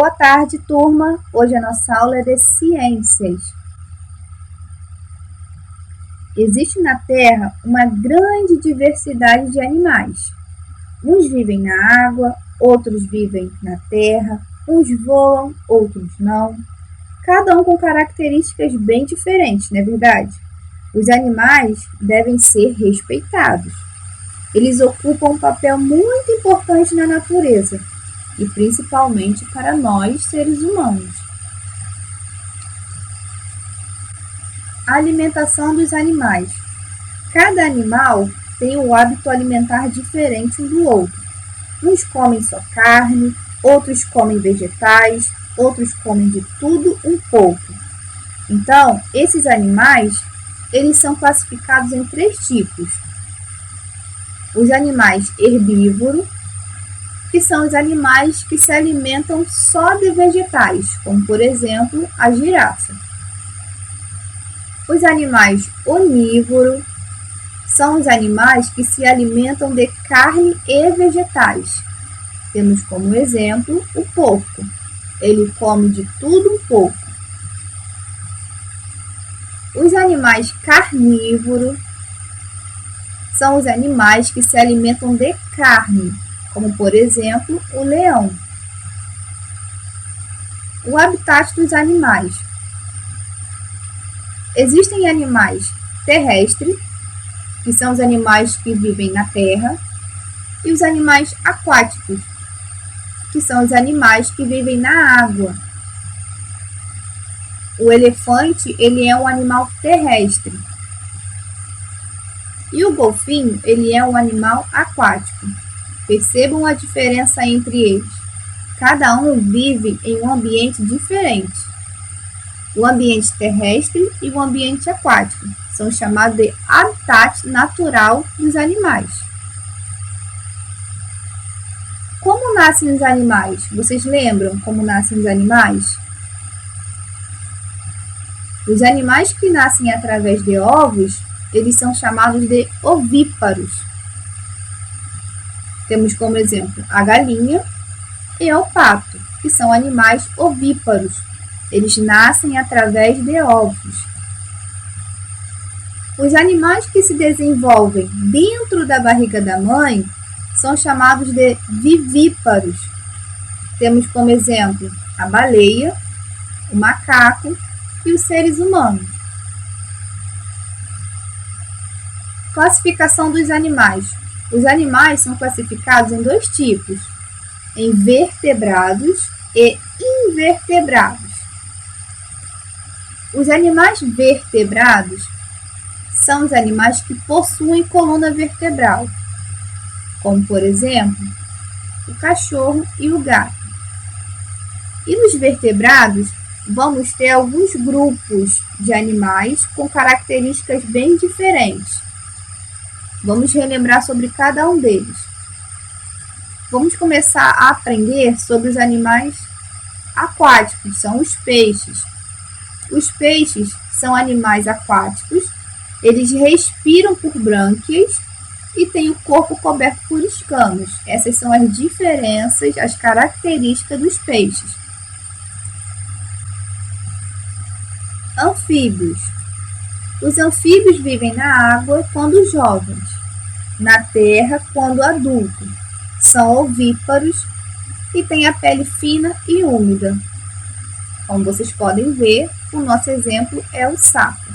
Boa tarde, turma! Hoje a nossa aula é de ciências. Existe na Terra uma grande diversidade de animais. Uns vivem na água, outros vivem na terra, uns voam, outros não. Cada um com características bem diferentes, não é verdade? Os animais devem ser respeitados. Eles ocupam um papel muito importante na natureza, e principalmente para nós, seres humanos. A alimentação dos animais. Cada animal tem um hábito alimentar diferente um do outro. Uns comem só carne, outros comem vegetais, outros comem de tudo um pouco. Então, esses animais, eles são classificados em 3 tipos. Os animais herbívoros, que são os animais que se alimentam só de vegetais, como por exemplo a girafa. Os animais onívoros são os animais que se alimentam de carne e vegetais. Temos como exemplo o porco. Ele come de tudo um pouco. Os animais carnívoros são os animais que se alimentam de carne, como por exemplo o leão. O habitat dos animais. Existem animais terrestres, que são os animais que vivem na terra, e os animais aquáticos, que são os animais que vivem na água. O elefante, ele é um animal terrestre. E o golfinho, ele é um animal aquático. Percebam a diferença entre eles. Cada um vive em um ambiente diferente. O ambiente terrestre e o ambiente aquático são chamados de habitat natural dos animais. Como nascem os animais? Vocês lembram como nascem os animais? Os animais que nascem através de ovos, eles são chamados de ovíparos. Temos como exemplo a galinha e o pato, que são animais ovíparos. Eles nascem através de ovos. Os animais que se desenvolvem dentro da barriga da mãe são chamados de vivíparos. Temos como exemplo a baleia, o macaco e os seres humanos. Classificação dos animais. Os animais são classificados em 2 tipos, em vertebrados e invertebrados. Os animais vertebrados são os animais que possuem coluna vertebral, como por exemplo, o cachorro e o gato. E nos vertebrados, vamos ter alguns grupos de animais com características bem diferentes. Vamos relembrar sobre cada um deles. Vamos começar a aprender sobre os animais aquáticos, são os peixes. Os peixes são animais aquáticos, eles respiram por brânquias e têm o corpo coberto por escamas. Essas são as diferenças, as características dos peixes. Anfíbios. Os anfíbios vivem na água quando jovens, na terra quando adultos. São ovíparos e têm a pele fina e úmida. Como vocês podem ver, o nosso exemplo é o sapo.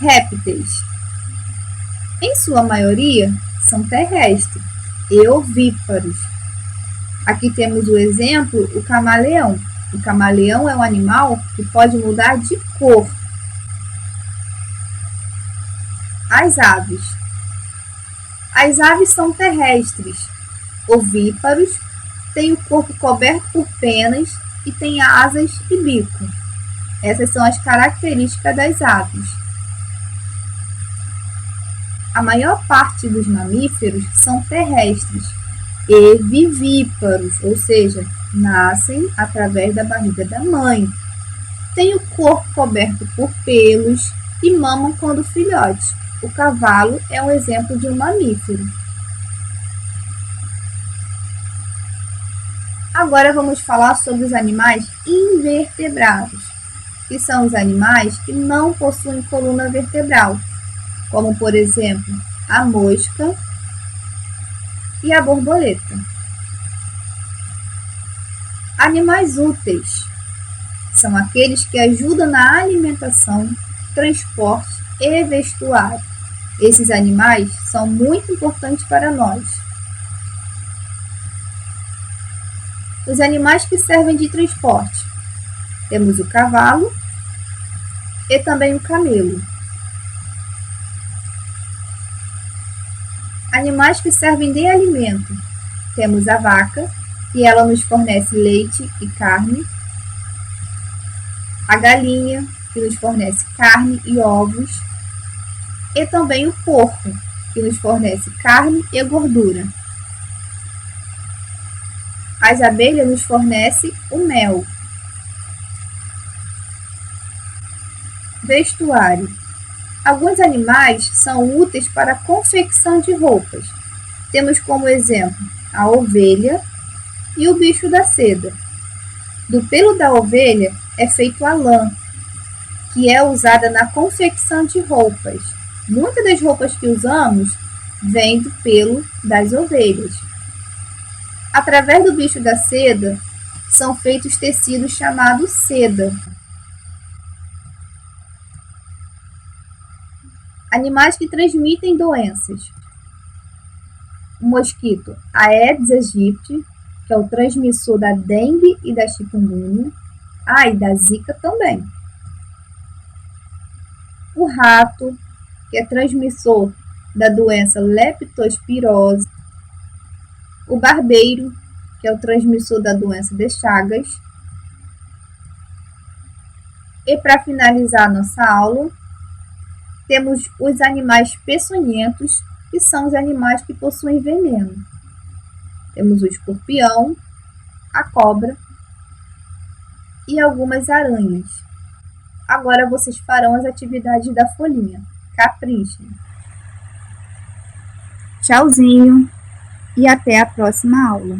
Répteis. Em sua maioria, são terrestres e ovíparos. Aqui temos o exemplo, o camaleão. O camaleão é um animal que pode mudar de cor. As aves. As aves são terrestres, ovíparos, têm o corpo coberto por penas e têm asas e bico. Essas são as características das aves. A maior parte dos mamíferos são terrestres e vivíparos, ou seja, nascem através da barriga da mãe. Têm o corpo coberto por pelos e mamam quando filhotes. O cavalo é um exemplo de um mamífero. Agora vamos falar sobre os animais invertebrados, que são os animais que não possuem coluna vertebral, como por exemplo a mosca e a borboleta. Animais úteis são aqueles que ajudam na alimentação, transporte e vestuário. Esses animais são muito importantes para nós. Os animais que servem de transporte. Temos o cavalo e também o camelo. Animais que servem de alimento. Temos a vaca, que ela nos fornece leite e carne. A galinha, que nos fornece carne e ovos. E também o porco, que nos fornece carne e gordura. As abelhas nos fornecem o mel. Vestuário. Alguns animais são úteis para a confecção de roupas. Temos como exemplo a ovelha e o bicho da seda. Do pelo da ovelha é feito a lã, que é usada na confecção de roupas. Muitas das roupas que usamos vêm do pelo das ovelhas. Através do bicho da seda são feitos tecidos chamados seda. Animais que transmitem doenças. O mosquito Aedes aegypti, que é o transmissor da dengue e da chikungunya, e da zika também. O rato, que é transmissor da doença leptospirose. O barbeiro, que é o transmissor da doença de Chagas. E para finalizar a nossa aula, temos os animais peçonhentos, que são os animais que possuem veneno. Temos o escorpião, a cobra e algumas aranhas. Agora vocês farão as atividades da folhinha. Caprichem! Tchauzinho e até a próxima aula.